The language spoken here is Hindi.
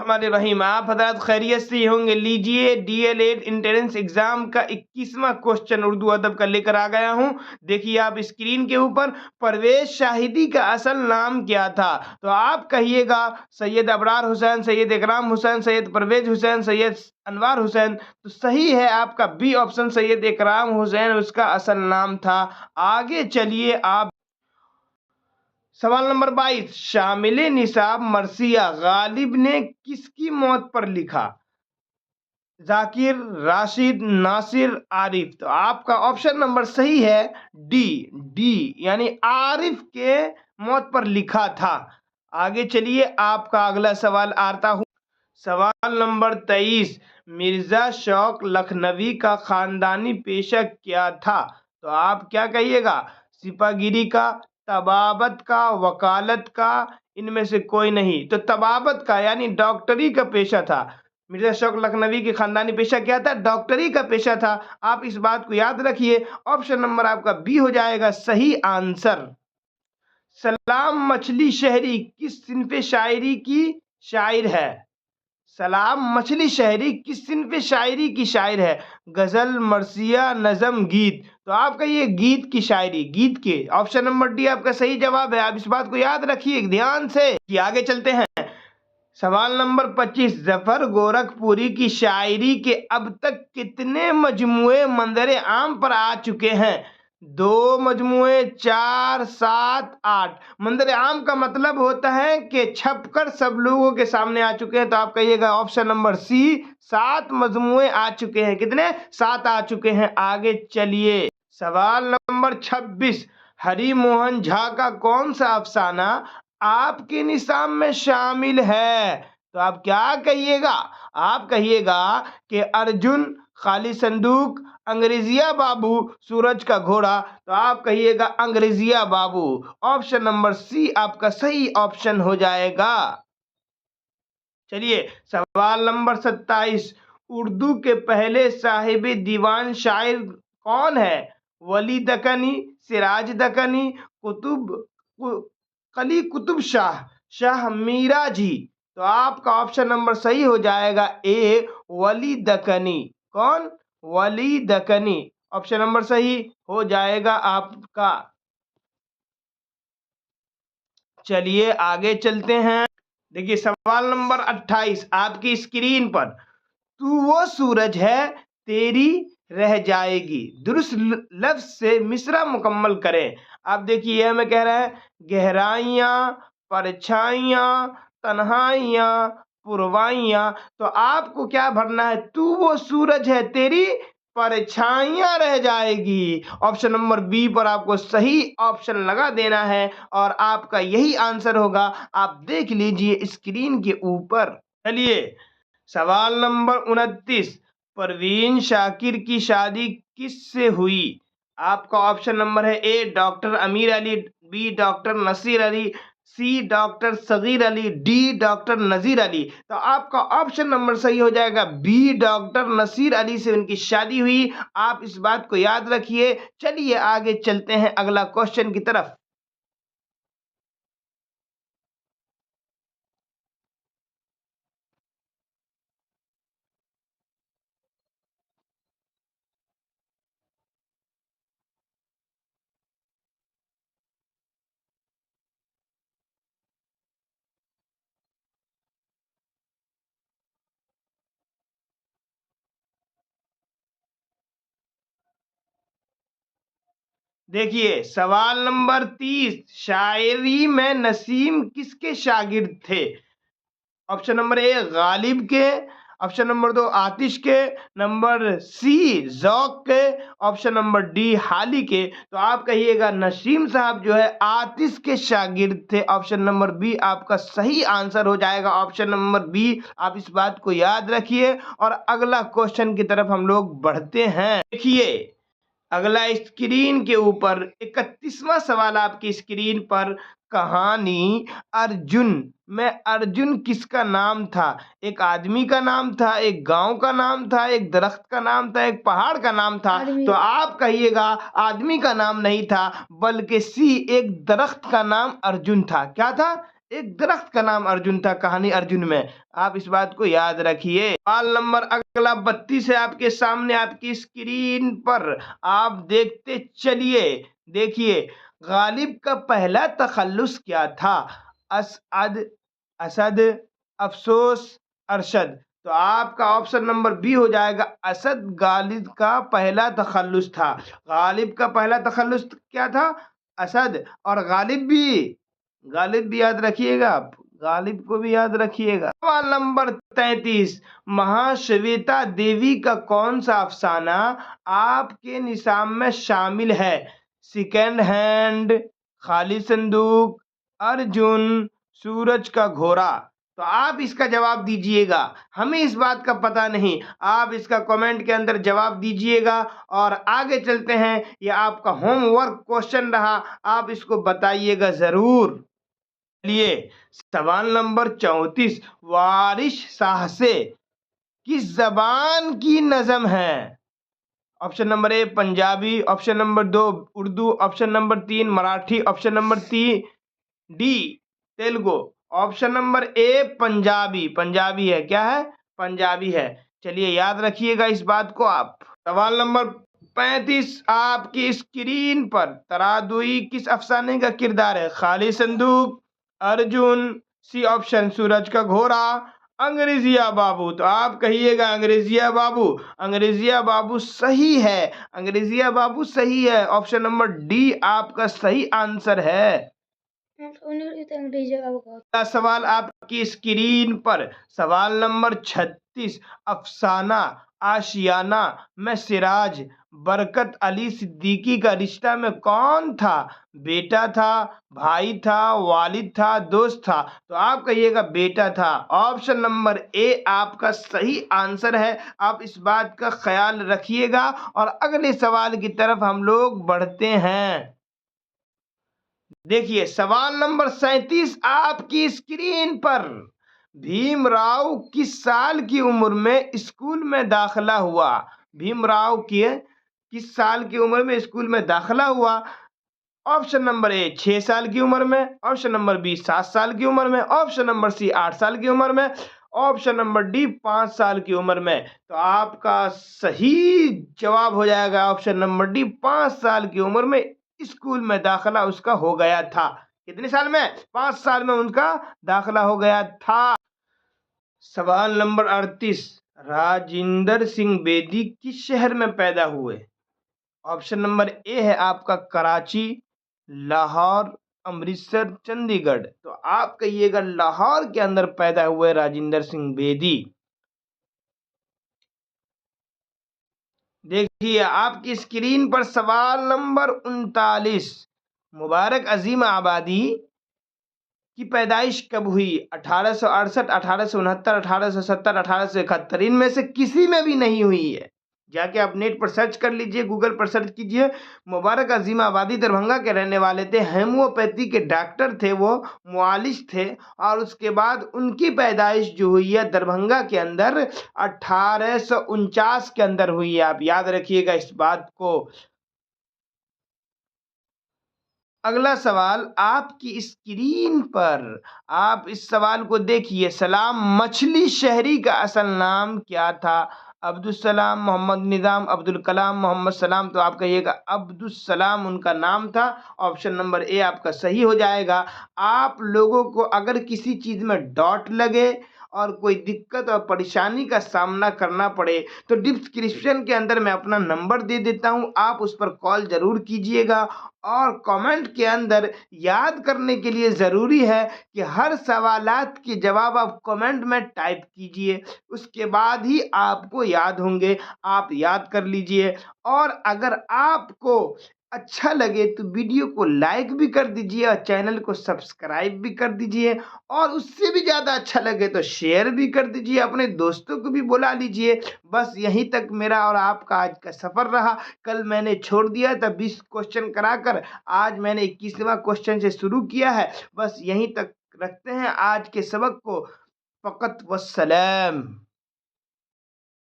हमारे रहीम, आप हजरत खैरियत से होंगे। लीजिए डीएलएड एंट्रेंस एग्जाम का 21वां क्वेश्चन उर्दू अदब का लेकर आ गया हूं। देखिए आप स्क्रीन के ऊपर, परवेज शाहिदी का असल नाम क्या था? तो आप कहिएगा सैयद अबरार हुसैन, सैयद इकराम हुसैन, सैयद परवेज हुसैन, सैयद अनवार हुसैन। तो सही है आपका बी ऑप्शन, सैयद इकराम हुसैन उसका असल नाम था। आगे चलिए आप, सवाल नंबर 22, शामिल निसाब मरसिया गालिब ने किसकी मौत पर लिखा? जाकिर, राशिद, नासिर, आरिफ। तो आपका ऑप्शन नंबर सही है डी, डी यानी आरिफ के मौत पर लिखा था। आगे चलिए आपका अगला सवाल आता हूँ। सवाल नंबर 23, मिर्जा शौक लखनवी का खानदानी पेशा क्या था? तो आप क्या कहिएगा? सिपागिरी का, तबाबत का, वकालत का, इनमें से कोई नहीं। तो तबाबत का यानी डॉक्टरी का पेशा था। मिर्जा शौक लखनवी के खानदानी पेशा क्या था? डॉक्टरी का पेशा था। आप इस बात को याद रखिए। ऑप्शन नंबर आपका बी हो जाएगा सही आंसर। सलाम मछली शहरी किस सिन्फ शायरी की शायर है? सलाम मछली शहरी किस सिन्फ शायरी की शायर है? गजल, मरसिया, नज़म, गीत। तो आपका ये गीत की शायरी, गीत के। ऑप्शन नंबर डी आपका सही जवाब है। आप इस बात को याद रखिए ध्यान से कि आगे चलते हैं। सवाल नंबर 25, जफर गोरखपुरी की शायरी के अब तक कितने मजमुए मंजर आम पर आ चुके हैं? 2 मजमुए, 4, 7, 8। मंजर आम का मतलब होता है कि छपकर सब लोगों के सामने आ चुके हैं। तो आप कहिएगा ऑप्शन नंबर सी, 7 मजमुए आ चुके हैं। कितने? 7 आ चुके हैं। आगे चलिए सवाल नंबर 26, हरि मोहन झा का कौन सा अफसाना आपके निसाब में शामिल है? तो आप क्या कहिएगा? आप कहिएगा कि अर्जुन, खाली संदूक, अंग्रेजिया बाबू, सूरज का घोड़ा। तो आप कहिएगा अंग्रेजिया बाबू। ऑप्शन नंबर सी आपका सही ऑप्शन हो जाएगा। चलिए सवाल नंबर 27, उर्दू के पहले साहिब दीवान शायर कौन है? वली दकनी, सिराज दकनी, कली कुतुब शाह, शाह मीरा जी। तो आपका ऑप्शन नंबर सही हो जाएगा ए, वली दकनी। कौन? वली दकनी। ऑप्शन नंबर सही हो जाएगा आपका। चलिए आगे चलते हैं। देखिए सवाल नंबर 28 आपकी स्क्रीन पर, तू वो सूरज है तेरी रह जाएगी दुरुस्त लफ्ज से मिसरा मुकम्मल करें। आप देखिए हमें कह रहा है गहराइयां, परछाइयां, तन्हाइयां, पुरवाइयां। तो आपको क्या भरना है? तू वो सूरज है तेरी परछाइयां रह जाएगी। ऑप्शन नंबर बी पर आपको सही ऑप्शन लगा देना है और आपका यही आंसर होगा। आप देख लीजिए स्क्रीन के ऊपर। चलिए सवाल नंबर 29, परवीन शाकिर की शादी किससे हुई? आपका ऑप्शन नंबर है A, doctor Amir Ali, B, doctor Nasir Ali, C, doctor Sagir Ali, D, doctor Nazir Ali. तो आपका ऑप्शन नंबर सही हो जाएगा बी, डॉक्टर नसीर अली से उनकी शादी हुई। आप इस बात को याद रखिए। चलिए आगे चलते हैं अगला क्वेश्चन की तरफ। देखिए सवाल नंबर 30, शायरी में नसीम किसके शागिर्द थे? ऑप्शन नंबर ए गालिब के, ऑप्शन नंबर 2 आतिश के, नंबर सी जौक के, ऑप्शन नंबर डी हाली के। तो आप कहिएगा नसीम साहब जो है आतिश के शागिर्द थे। ऑप्शन नंबर बी आपका सही आंसर हो जाएगा। ऑप्शन नंबर बी, आप इस बात को याद रखिए और अगला क्वेश्चन की तरफ हम लोग बढ़ते हैं। देखिए अगला स्क्रीन के ऊपर 31वां सवाल आपकी स्क्रीन पर, कहानी अर्जुन में अर्जुन किसका नाम था? एक आदमी का नाम था, एक गांव का नाम था, एक दरख्त का नाम था, एक पहाड़ का नाम था। तो आप कहिएगा आदमी का नाम नहीं था बल्कि सी, एक दरख्त का नाम अर्जुन था। क्या था? एक दरख्त का नाम अर्जुन था कहानी अर्जुन में। आप इस बात को याद रखिए। सवाल नंबर अगला 32 है आपके सामने आपकी स्क्रीन पर, आप देखते चलिए। देखिए, गालिब का पहला तखल्लुस क्या था? असअद, असद, अफसोस, अरशद। तो आपका ऑप्शन नंबर बी हो जाएगा, असद गालिब का पहला तखल्लुस था। गालिब का पहला तखल्लुस क्या था? असद। और गालिब भी याद रखिएगा आप, गालिब को भी याद रखिएगा। सवाल नंबर 33, महाश्वेता देवी का कौन सा अफसाना आपके निशान में शामिल है? सेकंड हैंड, खाली संदूक, अर्जुन, सूरज का घोड़ा। तो आप इसका जवाब दीजिएगा, हमें इस बात का पता नहीं, आप इसका कमेंट के अंदर जवाब दीजिएगा। और आगे चलते हैं, यह आपका होमवर्क क्वेश्चन रहा, आप इसको बताइएगा जरूर। चलिए, सवाल नंबर 34, वारिश शाह से किस जबान की नज़म है? Option number A Punjabi, option number 2 Urdu, option number 3 Marathi, option number 3 D Telugu. Option number A Punjabi, Punjabi है, क्या है? पंजाबी है। चलिए याद रखिएगा इस बात को आप। सवाल नंबर 35 आपकी स्क्रीन पर, तरादुई किस अफसाने का किरदार है? खाली संदूक, अर्जुन, सी ऑप्शन सूरज का घोड़ा, अंग्रेजिया बाबू। तो आप कहिएगा अंग्रेजिया बाबू। अंग्रेजिया बाबू सही है, अंग्रेजिया बाबू सही है। ऑप्शन नंबर डी आपका सही आंसर है। अगला सवाल आपकी स्क्रीन पर, सवाल नंबर 36, अफसाना आशियाना में सिराज बरकत अली सिद्दीकी का रिश्ता में कौन था? बेटा था, भाई था, वालिद था, दोस्त था। तो आप कहिएगा बेटा था। ऑप्शन नंबर ए आपका सही आंसर है, आप इस बात का ख्याल रखिएगा। और अगले सवाल की तरफ हम लोग बढ़ते हैं। देखिए, सवाल नंबर 37 आपकी स्क्रीन पर, भीमराव किस साल की उम्र में स्कूल में दाखिला हुआ? भीमराव की किस साल की उम्र में स्कूल में दाखिला हुआ? ऑप्शन नंबर ए 6 साल की उम्र में, ऑप्शन नंबर बी 7 साल की उम्र में, ऑप्शन नंबर सी 8 साल की उम्र में, ऑप्शन नंबर डी 5 साल की उम्र में। तो आपका सही जवाब हो जाएगा ऑप्शन नंबर डी, 5 साल की उम्र में स्कूल में दाखिला उसका हो गया था। कितने साल में? 5 साल में उनका दाखिला हो गया था। सवाल नंबर 38, राजिंदर सिंह बेदी किस शहर में पैदा हुए? ऑप्शन नंबर ए है आपका कराची, लाहौर, अमृतसर, चंडीगढ़। तो आप कहिएगा लाहौर के अंदर पैदा हुए राजिंदर सिंह बेदी। देखिए, आपकी स्क्रीन पर सवाल नंबर 39, मुबारक अजीम आबादी की पैदाइश कब हुई? 1868, 1869, 1870, 1871। इनमें से किसी में भी नहीं हुई है। जाके आप नेट पर सर्च कर लीजिए, गूगल पर सर्च कीजिए। मुबारक अजीम आबादी दरभंगा के रहने वाले थे, हेमोपैथी के डॉक्टर थे, वो मुआलिज थे। और उसके बाद उनकी पैदाइश जो हुई है दरभंगा के अंदर 1849 के अंदर हुई है। आप याद रखिएगा इस बात को। अगला सवाल आपकी स्क्रीन पर, आप इस सवाल को देखिए। सलाम मछली शहरी का असल नाम क्या था? अब्दुल सलाम, मोहम्मद निज़ाम, अब्दुल कलाम, मोहम्मद सलाम। तो आप कहिएगा अब्दुल सलाम उनका नाम था। ऑप्शन नंबर ए आपका सही हो जाएगा। आप लोगों को अगर किसी चीज़ में डॉट लगे और कोई दिक्कत और परेशानी का सामना करना पड़े तो डिस्क्रिप्शन के अंदर मैं अपना नंबर दे देता हूं, आप उस पर कॉल ज़रूर कीजिएगा। और कमेंट के अंदर याद करने के लिए ज़रूरी है कि हर सवालात के जवाब आप कमेंट में टाइप कीजिए, उसके बाद ही आपको याद होंगे। आप याद कर लीजिए। और अगर आपको अच्छा लगे तो वीडियो को लाइक भी कर दीजिए और चैनल को सब्सक्राइब भी कर दीजिए। और उससे भी ज़्यादा अच्छा लगे तो शेयर भी कर दीजिए, अपने दोस्तों को भी बुला लीजिए। बस यहीं तक मेरा और आपका आज का सफ़र रहा। कल मैंने छोड़ दिया था 20 क्वेश्चन कराकर, आज मैंने 21वां क्वेश्चन से शुरू किया है। बस यहीं तक रखते हैं आज के सबक को। फ़कत वस्सलाम।